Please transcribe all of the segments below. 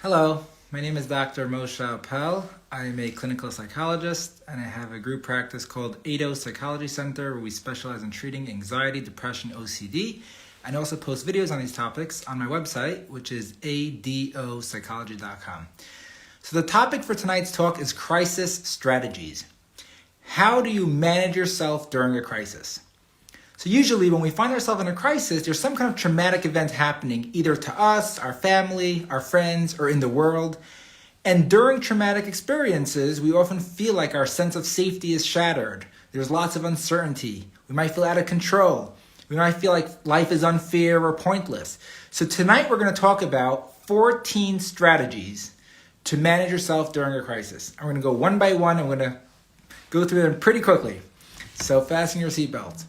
Hello, my name is Dr. Moshe Appel. I am a clinical psychologist and I have a group practice called ADO Psychology Center where we specialize in treating anxiety, depression, OCD, and also post videos on these topics on my website, which is adopsychology.com. So the topic for tonight's talk is crisis strategies. How do you manage yourself during a crisis? So usually when we find ourselves in a crisis, there's some kind of traumatic event happening, either to us, our family, our friends, or in the world. And during traumatic experiences, we often feel like our sense of safety is shattered. There's lots of uncertainty. We might feel out of control. We might feel like life is unfair or pointless. So tonight we're going to talk about 14 strategies to manage yourself during a crisis. I'm going to go one by one. I'm going to go through them pretty quickly. So fasten your seatbelt.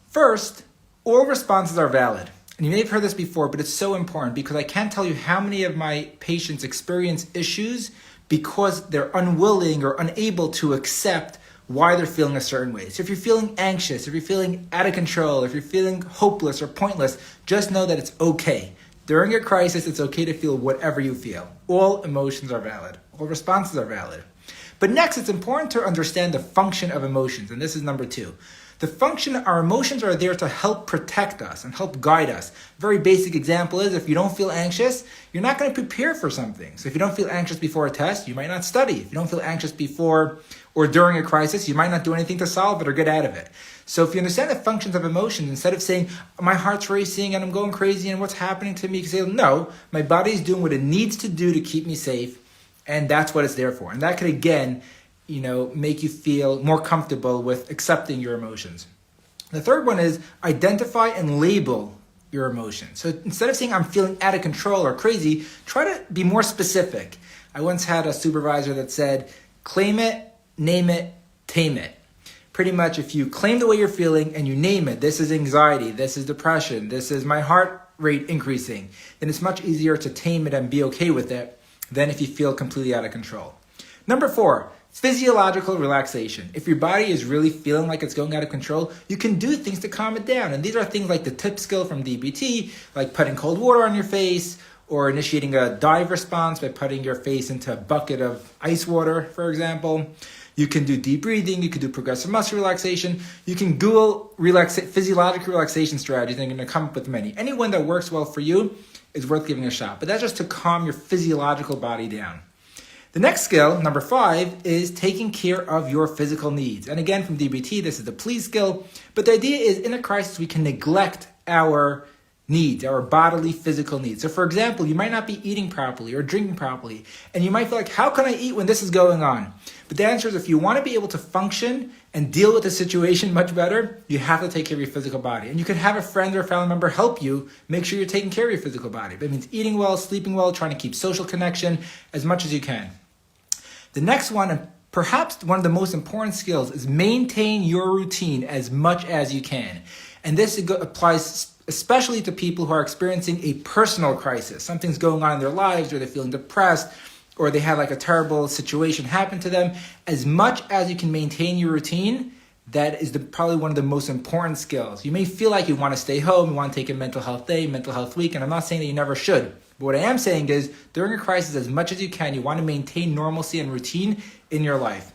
First, all responses are valid. And you may have heard this before, but it's so important because I can't tell you how many of my patients experience issues because they're unwilling or unable to accept why they're feeling a certain way. So if you're feeling anxious, if you're feeling out of control, if you're feeling hopeless or pointless, just know that it's okay. During a crisis, it's okay to feel whatever you feel. All emotions are valid. All responses are valid. But next, it's important to understand the function of emotions, and this is number 2. The function, our emotions are there to help protect us and help guide us. A very basic example is if you don't feel anxious, you're not going to prepare for something. So if you don't feel anxious before a test, you might not study. If you don't feel anxious before or during a crisis, you might not do anything to solve it or get out of it. So if you understand the functions of emotions, instead of saying, my heart's racing and I'm going crazy and what's happening to me, you can say, no, my body's doing what it needs to do to keep me safe, and that's what it's there for. And that could, again, make you feel more comfortable with accepting your emotions. The third one is identify and label your emotions. So instead of saying I'm feeling out of control or crazy, try to be more specific. I once had a supervisor that said, claim it, name it, tame it. Pretty much if you claim the way you're feeling and you name it, this is anxiety, this is depression, this is my heart rate increasing, then it's much easier to tame it and be okay with it than if you feel completely out of control. Number 4, physiological relaxation. If your body is really feeling like it's going out of control, you can do things to calm it down. And these are things like the tip skill from DBT, like putting cold water on your face, or initiating a dive response by putting your face into a bucket of ice water, for example. You can do deep breathing, you can do progressive muscle relaxation, you can Google physiological relaxation strategies, and you're going to come up with many. Any one that works well for you is worth giving a shot. But that's just to calm your physiological body down. The next skill, number 5, is taking care of your physical needs. And again, from DBT, this is the please skill. But the idea is in a crisis, we can neglect our needs, our bodily physical needs. So for example, you might not be eating properly or drinking properly. And you might feel like, how can I eat when this is going on? But the answer is if you want to be able to function and deal with the situation much better, you have to take care of your physical body. And you can have a friend or a family member help you make sure you're taking care of your physical body. That means eating well, sleeping well, trying to keep social connection as much as you can. The next one, and perhaps one of the most important skills, is maintain your routine as much as you can. And this applies especially to people who are experiencing a personal crisis. Something's going on in their lives, or they're feeling depressed, or they have like a terrible situation happen to them. As much as you can maintain your routine, that is probably one of the most important skills. You may feel like you want to stay home, you want to take a mental health day, mental health week, and I'm not saying that you never should. But what I am saying is, during a crisis, as much as you can, you want to maintain normalcy and routine in your life.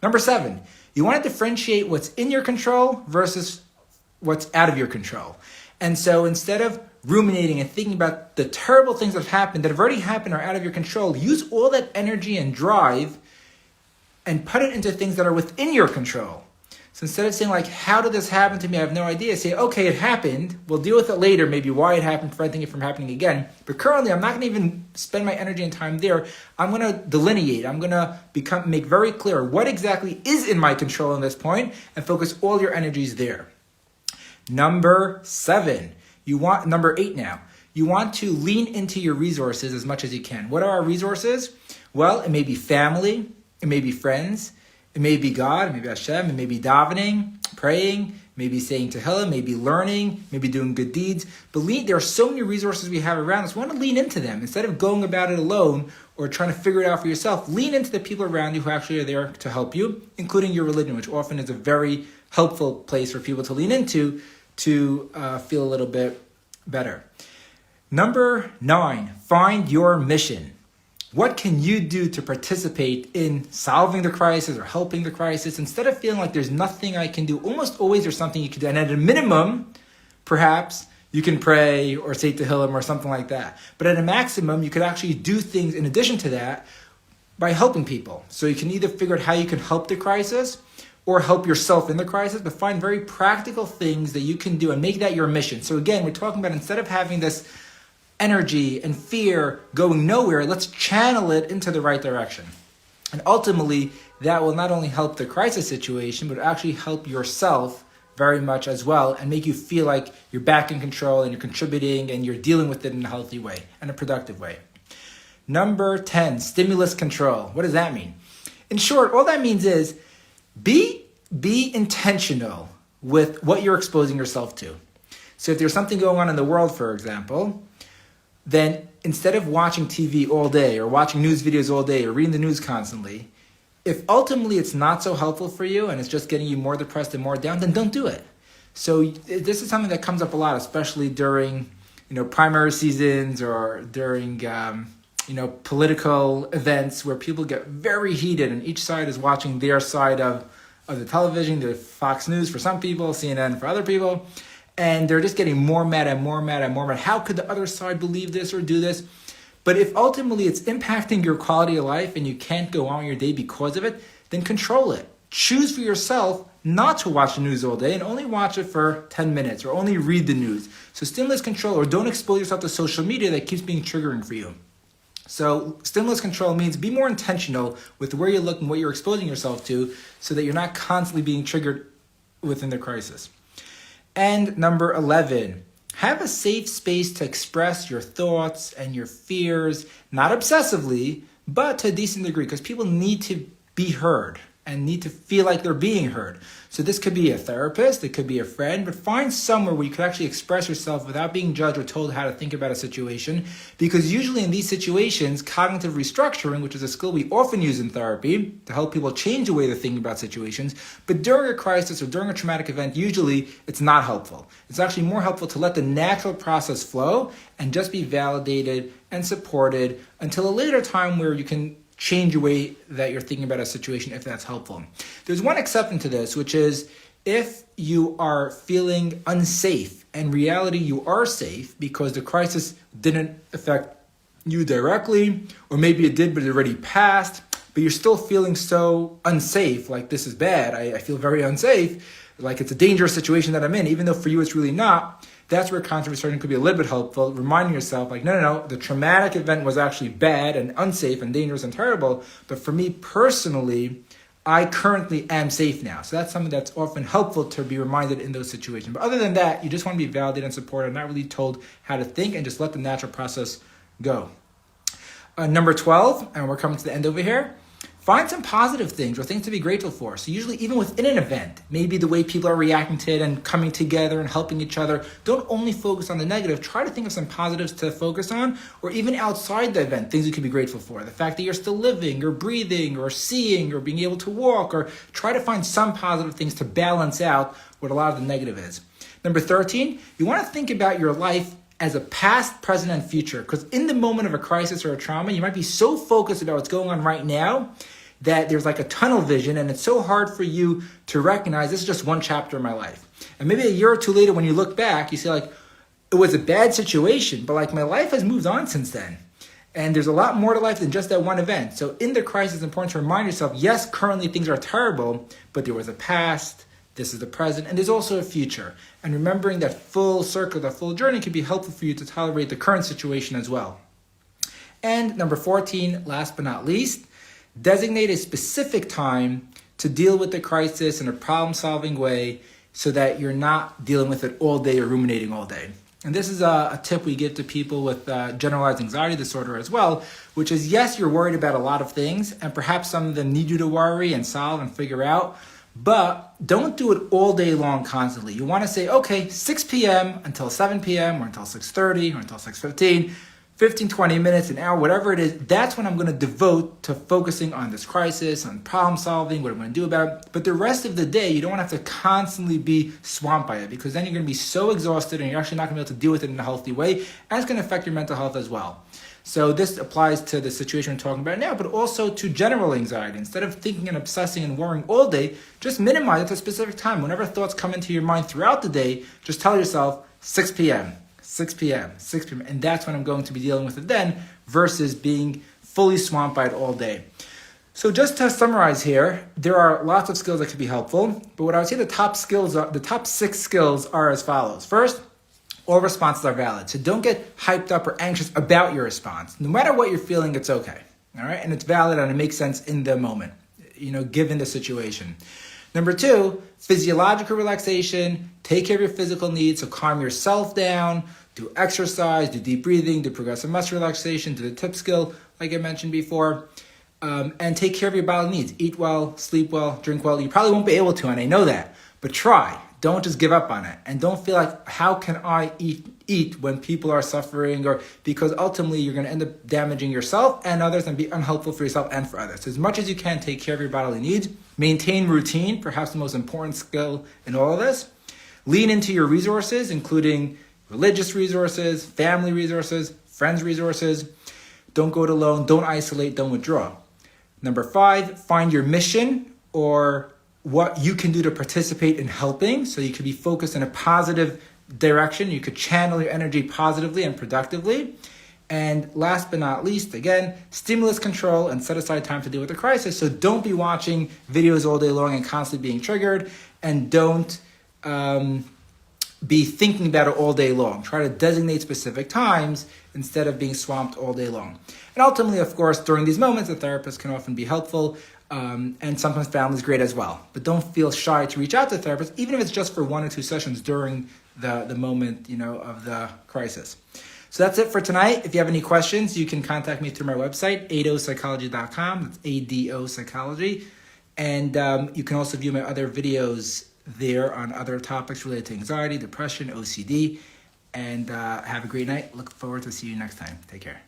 Number 7, you want to differentiate what's in your control versus what's out of your control. And so instead of ruminating and thinking about the terrible things that have already happened or out of your control, use all that energy and drive and put it into things that are within your control. So instead of saying like, how did this happen to me? I have no idea. Say, okay, it happened. We'll deal with it later, maybe why it happened, preventing it from happening again. But currently, I'm not going to even spend my energy and time there. I'm going to delineate. I'm going to make very clear what exactly is in my control in this point and focus all your energies there. Number 8 now. You want to lean into your resources as much as you can. What are our resources? Well, it may be family. It may be friends. It may be God, it may be Hashem, it may be davening, praying, maybe saying Tehillah, maybe learning, maybe doing good deeds. But there are so many resources we have around us. We want to lean into them. Instead of going about it alone or trying to figure it out for yourself, lean into the people around you who actually are there to help you, including your religion, which often is a very helpful place for people to lean into to feel a little bit better. Number 9, find your mission. What can you do to participate in solving the crisis or helping the crisis? Instead of feeling like there's nothing I can do, almost always there's something you can do. And at a minimum, perhaps you can pray or say Tehillim or something like that. But at a maximum, you could actually do things in addition to that by helping people. So you can either figure out how you can help the crisis or help yourself in the crisis, but find very practical things that you can do and make that your mission. So again, we're talking about instead of having this energy and fear going nowhere, let's channel it into the right direction. And ultimately, that will not only help the crisis situation, but actually help yourself very much as well and make you feel like you're back in control and you're contributing and you're dealing with it in a healthy way and a productive way. Number 10, stimulus control. What does that mean? In short, all that means is be intentional with what you're exposing yourself to. So if there's something going on in the world, for example, then instead of watching TV all day or watching news videos all day or reading the news constantly, if ultimately it's not so helpful for you and it's just getting you more depressed and more down, then don't do it. So this is something that comes up a lot, especially during primary seasons or during political events where people get very heated and each side is watching their side of the television, the Fox News for some people, CNN for other people. And they're just getting more mad and more mad and more mad. How could the other side believe this or do this? But if ultimately it's impacting your quality of life and you can't go on your day because of it, then control it. Choose for yourself not to watch the news all day and only watch it for 10 minutes or only read the news. So stimulus control, or don't expose yourself to social media that keeps being triggering for you. So stimulus control means be more intentional with where you look and what you're exposing yourself to so that you're not constantly being triggered within the crisis. And number 11, have a safe space to express your thoughts and your fears, not obsessively, but to a decent degree, because people need to be heard and need to feel like they're being heard. So this could be a therapist, it could be a friend, but find somewhere where you could actually express yourself without being judged or told how to think about a situation. Because usually in these situations, cognitive restructuring, which is a skill we often use in therapy to help people change the way they're thinking about situations, but during a crisis or during a traumatic event, usually it's not helpful. It's actually more helpful to let the natural process flow and just be validated and supported until a later time where you can change the way that you're thinking about a situation if that's helpful. There's one exception to this, which is if you are feeling unsafe. In reality, you are safe because the crisis didn't affect you directly, or maybe it did, but it already passed, but you're still feeling so unsafe, like this is bad, I feel very unsafe, like it's a dangerous situation that I'm in, even though for you it's really not. That's where cognitive restructuring could be a little bit helpful, reminding yourself, like, no, the traumatic event was actually bad and unsafe and dangerous and terrible, but for me personally, I currently am safe now. So that's something that's often helpful to be reminded in those situations. But other than that, you just want to be validated and supported, not really told how to think, and just let the natural process go. Number 12, and we're coming to the end over here, find some positive things or things to be grateful for. So usually even within an event, maybe the way people are reacting to it and coming together and helping each other, don't only focus on the negative. Try to think of some positives to focus on, or even outside the event, things you can be grateful for. The fact that you're still living or breathing or seeing or being able to walk, or try to find some positive things to balance out what a lot of the negative is. Number 13, you want to think about your life as a past, present, and future. Because in the moment of a crisis or a trauma, you might be so focused about what's going on right now that there's like a tunnel vision, and it's so hard for you to recognize this is just one chapter of my life. And maybe a year or two later when you look back, you see like, it was a bad situation, but like my life has moved on since then. And there's a lot more to life than just that one event. So in the crisis, it's important to remind yourself, yes, currently things are terrible, but there was a past, this is the present, and there's also a future. And remembering that full circle, that full journey can be helpful for you to tolerate the current situation as well. And number 14, last but not least, designate a specific time to deal with the crisis in a problem-solving way so that you're not dealing with it all day or ruminating all day. And this is a tip we give to people with generalized anxiety disorder as well, which is, yes, you're worried about a lot of things, and perhaps some of them need you to worry and solve and figure out, but don't do it all day long constantly. You want to say, okay, 6 p.m. until 7 p.m. or until 6:30 or until 6:15, 15, 20 minutes, an hour, whatever it is, that's when I'm going to devote to focusing on this crisis, on problem solving, what I'm going to do about it. But the rest of the day, you don't want to have to constantly be swamped by it, because then you're going to be so exhausted and you're actually not going to be able to deal with it in a healthy way, and it's going to affect your mental health as well. So this applies to the situation we're talking about now, but also to general anxiety. Instead of thinking and obsessing and worrying all day, just minimize it to a specific time. Whenever thoughts come into your mind throughout the day, just tell yourself 6 p.m., 6 p.m., 6 p.m. And that's when I'm going to be dealing with it then, versus being fully swamped by it all day. So just to summarize here, there are lots of skills that could be helpful, but what I would say the top 6 skills are as follows. First, all responses are valid. So don't get hyped up or anxious about your response. No matter what you're feeling, it's okay. All right. And it's valid and it makes sense in the moment, given the situation. Number 2, physiological relaxation. Take care of your physical needs. So calm yourself down, do exercise, do deep breathing, do progressive muscle relaxation, do the tip skill, like I mentioned before. And take care of your bodily needs. Eat well, sleep well, drink well. You probably won't be able to, and I know that. But try. Don't just give up on it. And don't feel like, how can I eat when people are suffering? Or because ultimately you're going to end up damaging yourself and others and be unhelpful for yourself and for others. So as much as you can, take care of your bodily needs. Maintain routine, perhaps the most important skill in all of this. Lean into your resources, including religious resources, family resources, friends resources. Don't go it alone. Don't isolate. Don't withdraw. Number 5, find your mission or what you can do to participate in helping. So you could be focused in a positive direction. You could channel your energy positively and productively. And last but not least, again, stimulus control and set aside time to deal with the crisis. So don't be watching videos all day long and constantly being triggered. And don't be thinking about it all day long. Try to designate specific times instead of being swamped all day long. And ultimately, of course, during these moments, a therapist can often be helpful. And sometimes family is great as well. But don't feel shy to reach out to a therapist, even if it's just for 1 or 2 sessions during the moment, of the crisis. So that's it for tonight. If you have any questions, you can contact me through my website, adopsychology.com. That's ADO Psychology. And you can also view my other videos there on other topics related to anxiety, depression, OCD. And have a great night. Look forward to see you next time. Take care.